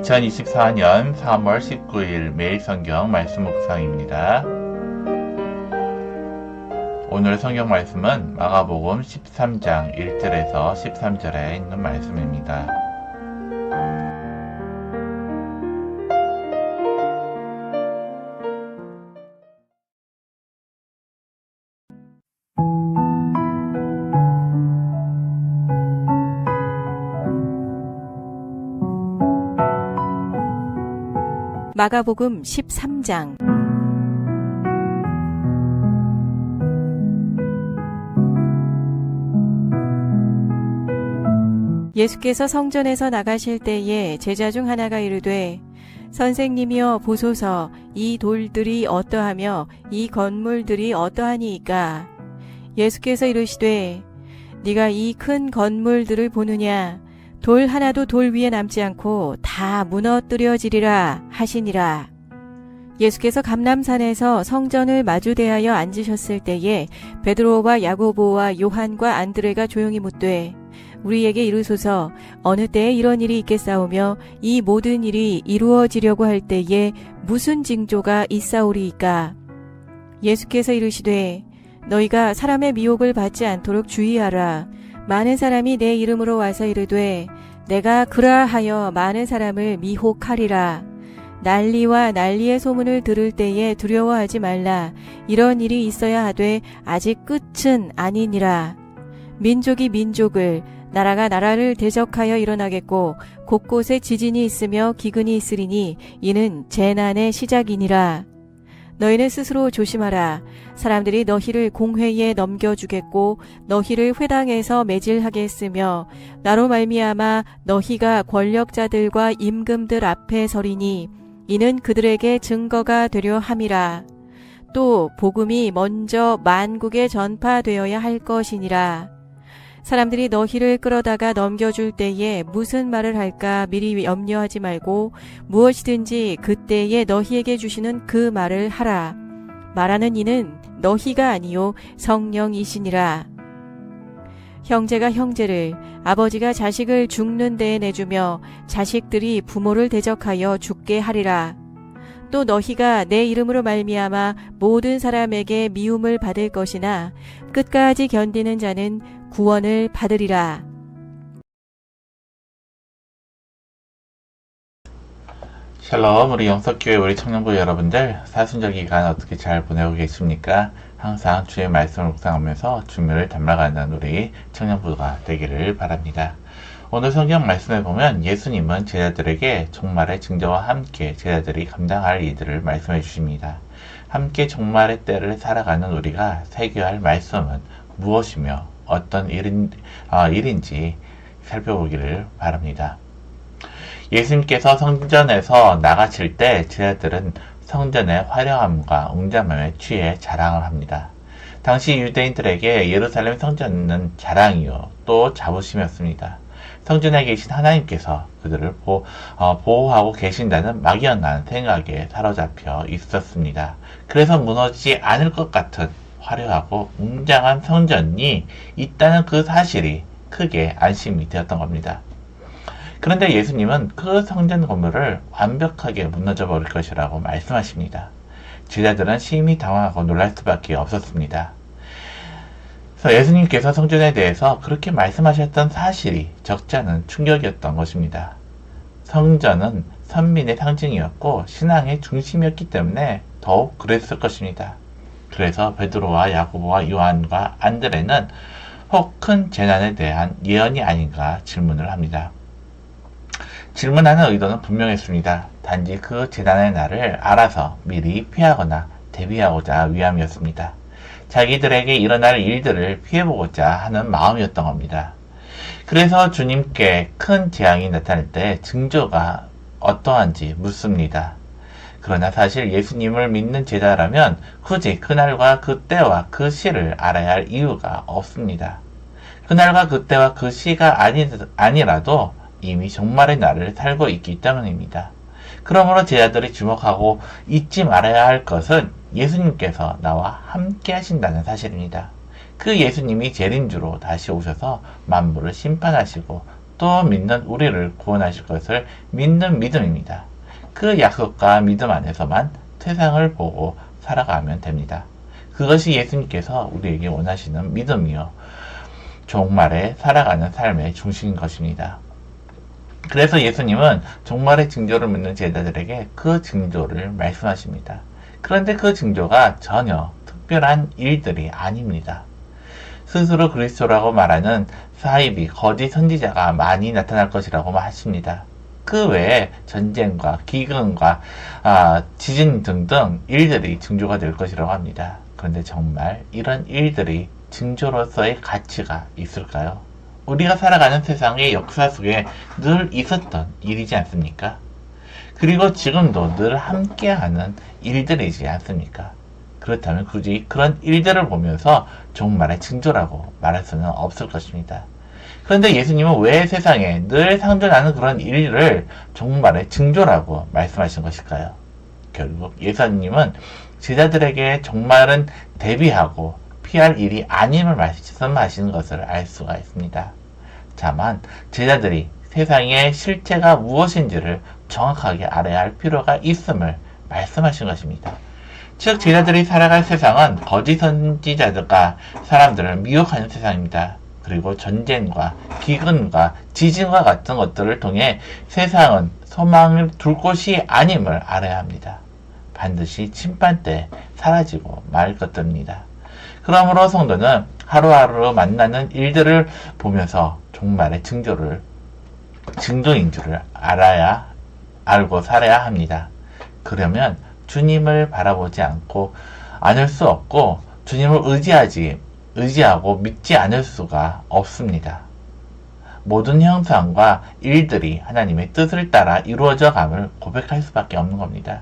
2024년 3월 19일 매일 성경 말씀 묵상입니다. 오늘 성경 말씀은 마가복음 13장 1절에서 13절에 있는 말씀입니다. 마가복음 13장. 예수께서 성전에서 나가실 때에 제자 중 하나가 이르되, 선생님이여 보소서, 이 돌들이 어떠하며 이 건물들이 어떠하니이까? 예수께서 이르시되, 네가 이 큰 건물들을 보느냐? 돌 하나도 돌 위에 남지 않고 다 무너뜨려지리라 하시니라. 예수께서 감람산에서 성전을 마주대하여 앉으셨을 때에 베드로와 야고보와 요한과 안드레가 조용히 묻되, 우리에게 이르소서, 어느 때에 이런 일이 있겠사오며 이 모든 일이 이루어지려고 할 때에 무슨 징조가 있사오리이까? 예수께서 이르시되, 너희가 사람의 미혹을 받지 않도록 주의하라. 많은 사람이 내 이름으로 와서 이르되 내가 그러하여 많은 사람을 미혹하리라. 난리와 난리의 소문을 들을 때에 두려워하지 말라. 이런 일이 있어야 하되 아직 끝은 아니니라. 민족이 민족을, 나라가 나라를 대적하여 일어나겠고 곳곳에 지진이 있으며 기근이 있으리니 이는 재난의 시작이니라. 너희는 스스로 조심하라. 사람들이 너희를 공회에 넘겨주겠고 너희를 회당에서 매질하겠으며 나로 말미암아 너희가 권력자들과 임금들 앞에 서리니 이는 그들에게 증거가 되려 함이라. 또 복음이 먼저 만국에 전파되어야 할 것이니라. 사람들이 너희를 끌어다가 넘겨줄 때에 무슨 말을 할까 미리 염려하지 말고 무엇이든지 그때에 너희에게 주시는 그 말을 하라. 말하는 이는 너희가 아니요 성령이시니라. 형제가 형제를, 아버지가 자식을 죽는 데에 내주며 자식들이 부모를 대적하여 죽게 하리라. 또 너희가 내 이름으로 말미암아 모든 사람에게 미움을 받을 것이나 끝까지 견디는 자는 구원을 받으리라. 샬롬, 우리 영석교회 우리 청년부 여러분들, 사순절 기간 어떻게 잘 보내고 계십니까? 항상 주의 말씀을 묵상하면서 주님을 닮아가는 우리 청년부가 되기를 바랍니다. 오늘 성경 말씀에 보면 예수님은 제자들에게 종말의 징조와 함께 제자들이 감당할 일들을 말씀해 주십니다. 함께 종말의 때를 살아가는 우리가 새겨야 할 말씀은 무엇이며 어떤 일인지 살펴보기를 바랍니다. 예수님께서 성전에서 나가실 때 제자들은 성전의 화려함과 웅장함에 취해 자랑을 합니다. 당시 유대인들에게 예루살렘 성전은 자랑이요 또 자부심이었습니다. 성전에 계신 하나님께서 그들을 보호하고 계신다는 막연한 생각에 사로잡혀 있었습니다. 그래서 무너지지 않을 것 같은 화려하고 웅장한 성전이 있다는 그 사실이 크게 안심이 되었던 겁니다. 그런데 예수님은 그 성전 건물을 완벽하게 무너져 버릴 것이라고 말씀하십니다. 제자들은 심히 당황하고 놀랄 수밖에 없었습니다. 그래서 예수님께서 성전에 대해서 그렇게 말씀하셨던 사실이 적지 않은 충격이었던 것입니다. 성전은 선민의 상징이었고 신앙의 중심이었기 때문에 더욱 그랬을 것입니다. 그래서 베드로와 야고보와 요한과 안드레는 혹 큰 재난에 대한 예언이 아닌가 질문을 합니다. 질문하는 의도는 분명했습니다. 단지 그 재난의 날을 알아서 미리 피하거나 대비하고자 위함이었습니다. 자기들에게 일어날 일들을 피해보고자 하는 마음이었던 겁니다. 그래서 주님께 큰 재앙이 나타날 때 징조가 어떠한지 묻습니다. 그러나 사실 예수님을 믿는 제자라면 굳이 그날과 그때와 그 시를 알아야 할 이유가 없습니다. 그날과 그때와 그 시가 아니라도 이미 종말의 날을 살고 있기 때문입니다. 그러므로 제자들이 주목하고 잊지 말아야 할 것은 예수님께서 나와 함께 하신다는 사실입니다. 그 예수님이 재림주로 다시 오셔서 만물을 심판하시고 또 믿는 우리를 구원하실 것을 믿는 믿음입니다. 그 약속과 믿음 안에서만 세상을 보고 살아가면 됩니다. 그것이 예수님께서 우리에게 원하시는 믿음이요, 종말에 살아가는 삶의 중심인 것입니다. 그래서 예수님은 종말의 징조를 묻는 제자들에게 그 징조를 말씀하십니다. 그런데 그 징조가 전혀 특별한 일들이 아닙니다. 스스로 그리스도라고 말하는 사이비, 거짓 선지자가 많이 나타날 것이라고 하십니다. 그 외에 전쟁과 기근과 지진 등등 일들이 징조가 될 것이라고 합니다. 그런데 정말 이런 일들이 징조로서의 가치가 있을까요? 우리가 살아가는 세상의 역사 속에 늘 있었던 일이지 않습니까? 그리고 지금도 늘 함께하는 일들이지 않습니까? 그렇다면 굳이 그런 일들을 보면서 종말의 징조라고 말할 수는 없을 것입니다. 그런데 예수님은 왜 세상에 늘 상존하는 그런 일을 종말의 징조라고 말씀하신 것일까요? 결국 예수님은 제자들에게 종말은 대비하고 피할 일이 아님을 말씀하시는 것을 알 수가 있습니다. 다만 제자들이 세상의 실체가 무엇인지를 정확하게 알아야 할 필요가 있음을 말씀하신 것입니다. 즉 제자들이 살아갈 세상은 거짓 선지자들과 사람들을 미혹하는 세상입니다. 그리고 전쟁과 기근과 지진과 같은 것들을 통해 세상은 소망을 둘 곳이 아님을 알아야 합니다. 반드시 심판 때 사라지고 말 것들입니다. 그러므로 성도는 하루하루 만나는 일들을 보면서 종말의 징조인 줄을 알고 살아야 합니다. 그러면 주님을 바라보지 않을 수 없고 주님을 의지하고 믿지 않을 수가 없습니다. 모든 형상과 일들이 하나님의 뜻을 따라 이루어져 감을 고백할 수밖에 없는 겁니다.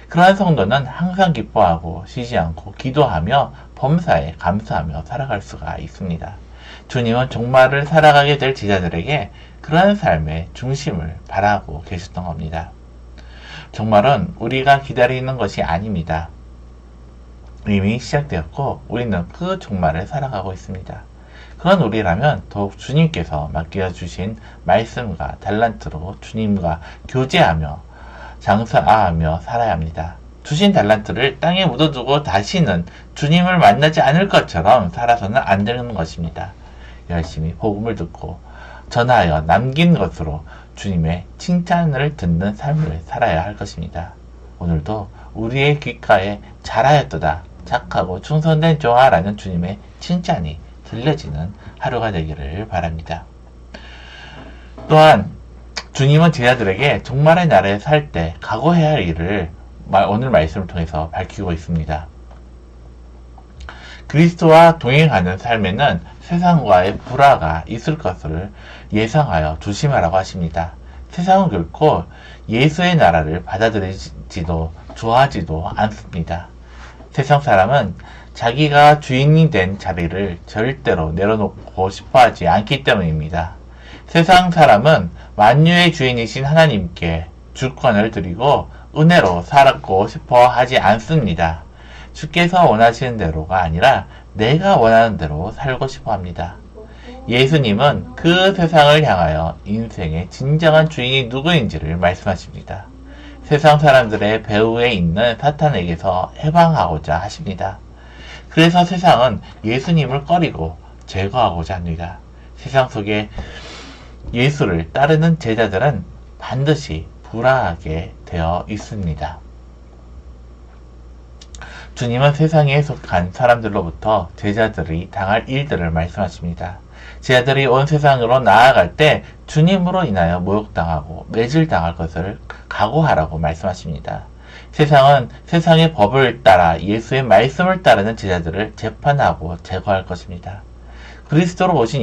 그러한 성도는 항상 기뻐하고 쉬지 않고 기도하며 범사에 감사하며 살아갈 수가 있습니다. 주님은 종말을 살아가게 될 제자들에게 그러한 삶의 중심을 바라고 계셨던 겁니다. 종말은 우리가 기다리는 것이 아닙니다. 이미 시작되었고 우리는 그 종말을 살아가고 있습니다. 그런 우리라면 더욱 주님께서 맡겨주신 말씀과 달란트로 주님과 교제하며 장사하며 살아야 합니다. 주신 달란트를 땅에 묻어두고 다시는 주님을 만나지 않을 것처럼 살아서는 안 되는 것입니다. 열심히 복음을 듣고 전하여 남긴 것으로 주님의 칭찬을 듣는 삶을 살아야 할 것입니다. 오늘도 우리의 귓가에 잘하였도다, 착하고 충성된 종아라는 주님의 칭찬이 들려지는 하루가 되기를 바랍니다. 또한 주님은 제자들에게 종말의 날에 살 때 각오해야 할 일을 오늘 말씀을 통해서 밝히고 있습니다. 그리스도와 동행하는 삶에는 세상과의 불화가 있을 것을 예상하여 조심하라고 하십니다. 세상은 결코 예수의 나라를 받아들이지도 좋아하지도 않습니다. 세상 사람은 자기가 주인이 된 자리를 절대로 내려놓고 싶어하지 않기 때문입니다. 세상 사람은 만유의 주인이신 하나님께 주권을 드리고 은혜로 살고 싶어 하지 않습니다. 주께서 원하시는 대로가 아니라 내가 원하는 대로 살고 싶어 합니다. 예수님은 그 세상을 향하여 인생의 진정한 주인이 누구인지를 말씀하십니다. 세상 사람들의 배후에 있는 사탄에게서 해방하고자 하십니다. 그래서 세상은 예수님을 꺼리고 제거하고자 합니다. 세상 속에 예수를 따르는 제자들은 반드시 불화하게 되어 있습니다. 주님은 세상에 속한 사람들로부터 제자들이 당할 일들을 말씀하십니다. 제자들이 온 세상으로 나아갈 때 주님으로 인하여 모욕당하고 매질당할 것을 각오하라고 말씀하십니다. 세상은 세상의 법을 따라 예수의 말씀을 따르는 제자들을 재판하고 제거할 것입니다. 그리스도로 오신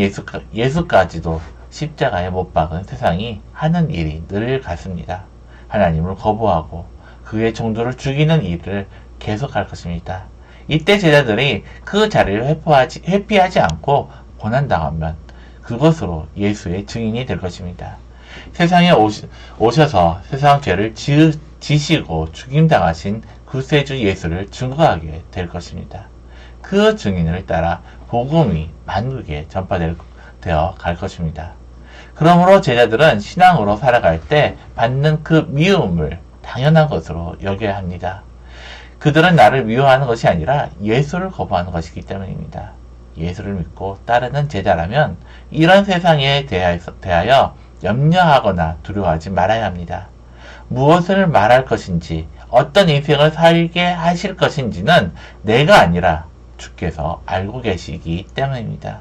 예수까지도 십자가에 못 박은 세상이 하는 일이 늘 같습니다. 하나님을 거부하고 그의 종들을 죽이는 일을 계속할 것입니다. 이때 제자들이 그 자리를 회피하지 않고 고난당하면 그것으로 예수의 증인이 될 것입니다. 세상에 오셔서 세상 죄를 지시고 죽임당하신 구세주 예수를 증거하게 될 것입니다. 그 증인을 따라 복음이 만국에 전파되어 갈 것입니다. 그러므로 제자들은 신앙으로 살아갈 때 받는 그 미움을 당연한 것으로 여겨야 합니다. 그들은 나를 미워하는 것이 아니라 예수를 거부하는 것이기 때문입니다. 예수를 믿고 따르는 제자라면 이런 세상에 대하여 염려하거나 두려워하지 말아야 합니다. 무엇을 말할 것인지, 어떤 인생을 살게 하실 것인지는 내가 아니라 주께서 알고 계시기 때문입니다.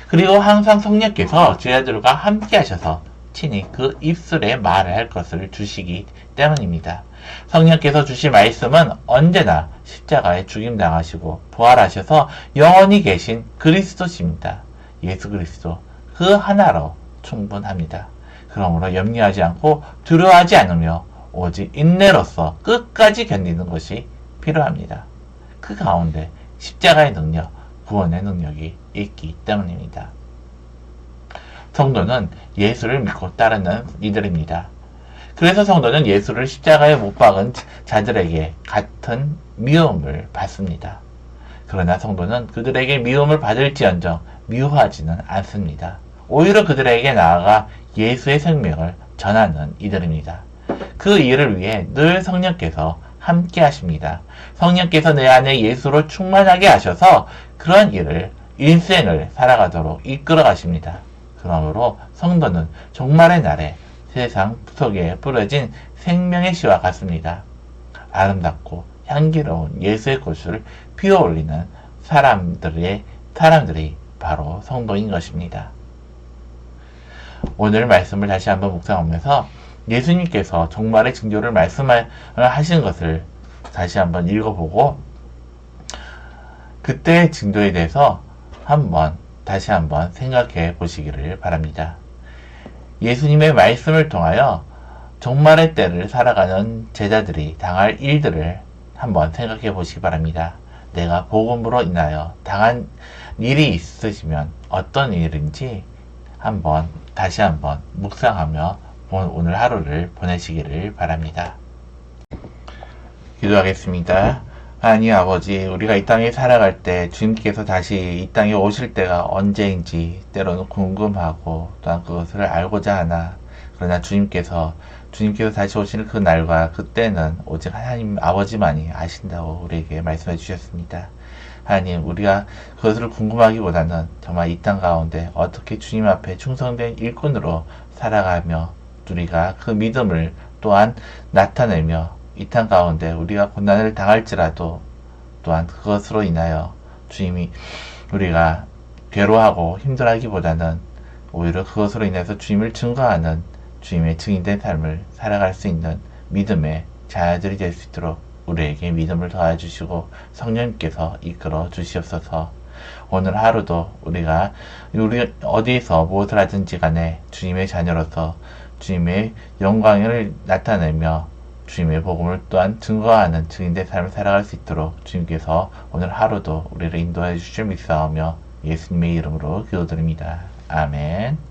그리고 항상 성령께서 제자들과 함께 하셔서 친히 그 입술에 말할 것을 주시기 때문입니다. 성령께서 주신 말씀은 언제나 십자가에 죽임당하시고 부활하셔서 영원히 계신 그리스도십니다. 예수 그리스도 그 하나로 충분합니다. 그러므로 염려하지 않고 두려워하지 않으며 오직 인내로서 끝까지 견디는 것이 필요합니다. 그 가운데 십자가의 능력, 구원의 능력이 있기 때문입니다. 성도는 예수를 믿고 따르는 이들입니다. 그래서 성도는 예수를 십자가에 못 박은 자들에게 같은 미움을 받습니다. 그러나 성도는 그들에게 미움을 받을지언정 미워하지는 않습니다. 오히려 그들에게 나아가 예수의 생명을 전하는 이들입니다. 그 일을 위해 늘 성령께서 함께 하십니다. 성령께서 내 안에 예수로 충만하게 하셔서 그런 일을 일생을 살아가도록 이끌어 가십니다. 그러므로 성도는 종말의 날에 세상 속에 뿌려진 생명의 씨와 같습니다. 아름답고 향기로운 예수의 꽃을 피어올리는 사람들이 바로 성도인 것입니다. 오늘 말씀을 다시 한번 묵상하면서 예수님께서 종말의 징조를 말씀하신 것을 다시 한번 읽어보고 그때의 징조에 대해서 다시 한번 생각해 보시기를 바랍니다. 예수님의 말씀을 통하여 종말의 때를 살아가는 제자들이 당할 일들을 한번 생각해 보시기 바랍니다. 내가 복음으로 인하여 당한 일이 있으시면 어떤 일인지 다시 한번 묵상하며 오늘 하루를 보내시기를 바랍니다. 기도하겠습니다. 하나님 아버지, 우리가 이 땅에 살아갈 때 주님께서 다시 이 땅에 오실 때가 언제인지 때로는 궁금하고 또한 그것을 알고자 하나, 그러나 주님께서 다시 오시는 그 날과 그때는 오직 하나님 아버지만이 아신다고 우리에게 말씀해 주셨습니다. 하나님, 우리가 그것을 궁금하기보다는 정말 이 땅 가운데 어떻게 주님 앞에 충성된 일꾼으로 살아가며 우리가 그 믿음을 또한 나타내며 이 땅 가운데 우리가 고난을 당할지라도 또한 그것으로 인하여 주님이 우리가 괴로워하고 힘들어하기보다는 오히려 그것으로 인해서 주님을 증거하는 주님의 증인된 삶을 살아갈 수 있는 믿음의 자녀들이 될 수 있도록 우리에게 믿음을 더해주시고 성령님께서 이끌어 주시옵소서. 오늘 하루도 우리 어디서 무엇을 하든지 간에 주님의 자녀로서 주님의 영광을 나타내며 주님의 복음을 또한 증거하는 증인된 삶을 살아갈 수 있도록 주님께서 오늘 하루도 우리를 인도해 주실 믿사오며 예수님의 이름으로 기도드립니다. 아멘.